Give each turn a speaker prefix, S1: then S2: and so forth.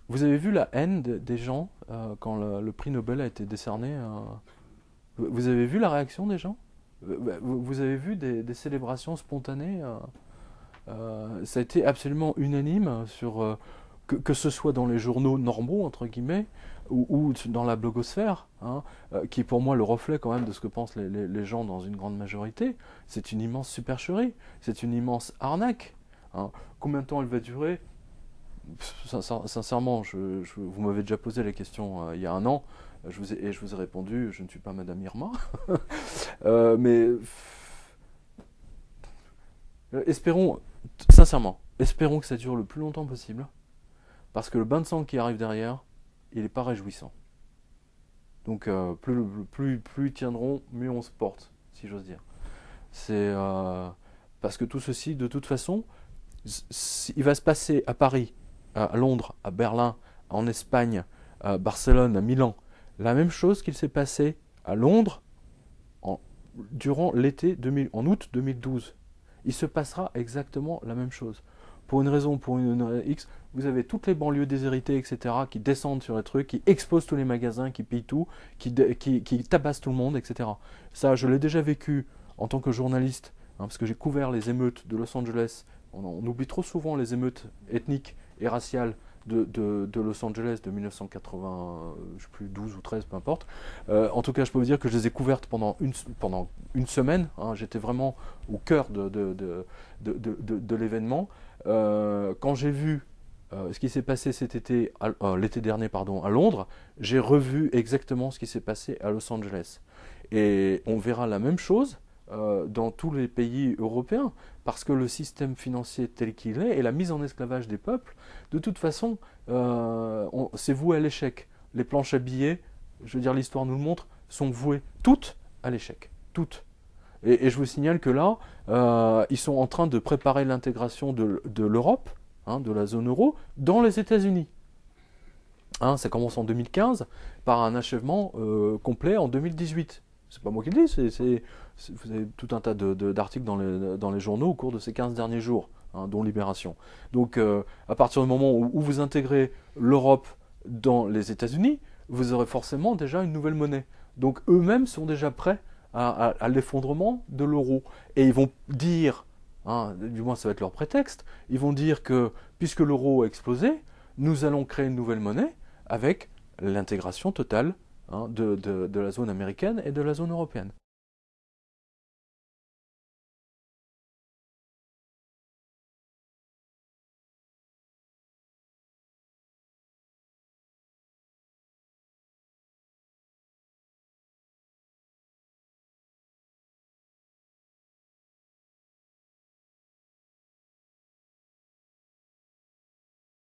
S1: Vous avez vu la haine des gens quand le prix Nobel a été décerné vous avez vu la réaction des gens? Vous avez vu des célébrations spontanées ça a été absolument unanime sur que ce soit dans les journaux normaux entre guillemets ou dans la blogosphère, hein, qui est pour moi le reflet quand même de ce que pensent les gens dans une grande majorité. C'est une immense supercherie, c'est une immense arnaque. Hein. Combien de temps elle va durer? Sincèrement, vous m'avez déjà posé la question il y a un an, et je vous ai répondu, je ne suis pas Madame Irma. Mais espérons, sincèrement, espérons que ça dure le plus longtemps possible, parce que le bain de sang qui arrive derrière, il n'est pas réjouissant. Donc plus ils tiendront, mieux on se porte, si j'ose dire. C'est parce que tout ceci, de toute façon, il va se passer à Paris, à Londres, à Berlin, en Espagne, à Barcelone, à Milan, la même chose qu'il s'est passé à Londres en, durant en août 2012. Il se passera exactement la même chose. Pour une raison, pour une X, vous avez toutes les banlieues déshéritées, etc., qui descendent sur les trucs, qui explosent tous les magasins, qui pillent tout, qui tabassent tout le monde, etc. Ça, je l'ai déjà vécu en tant que journaliste, hein, parce que j'ai couvert les émeutes de Los Angeles. On oublie trop souvent les émeutes ethniques et raciales de Los Angeles de 1980, je sais plus, 12 ou 13, peu importe. En tout cas, je peux vous dire que je les ai couvertes pendant une semaine. Hein, j'étais vraiment au cœur de l'événement. Quand j'ai vu ce qui s'est passé l'été dernier pardon, à Londres, j'ai revu exactement ce qui s'est passé à Los Angeles. Et on verra la même chose dans tous les pays européens, parce que le système financier tel qu'il est et la mise en esclavage des peuples, de toute façon, c'est voué à l'échec. Les planches à billets, je veux dire, l'histoire nous le montre, sont vouées toutes à l'échec. Toutes. Et je vous signale que là, ils sont en train de préparer l'intégration de l'Europe, hein, de la zone euro, dans les États-Unis. Hein, ça commence en 2015 par un achèvement complet en 2018. C'est pas moi qui le dis, vous avez tout un tas d'articles dans les journaux au cours de ces 15 derniers jours, hein, dont Libération. Donc, à partir du moment où vous intégrez l'Europe dans les États-Unis, vous aurez forcément déjà une nouvelle monnaie. Donc, eux-mêmes sont déjà prêts à l'effondrement de l'euro. Et ils vont dire, hein, du moins ça va être leur prétexte, ils vont dire que puisque l'euro a explosé, nous allons créer une nouvelle monnaie avec l'intégration totale, hein, de la zone américaine et de la zone européenne.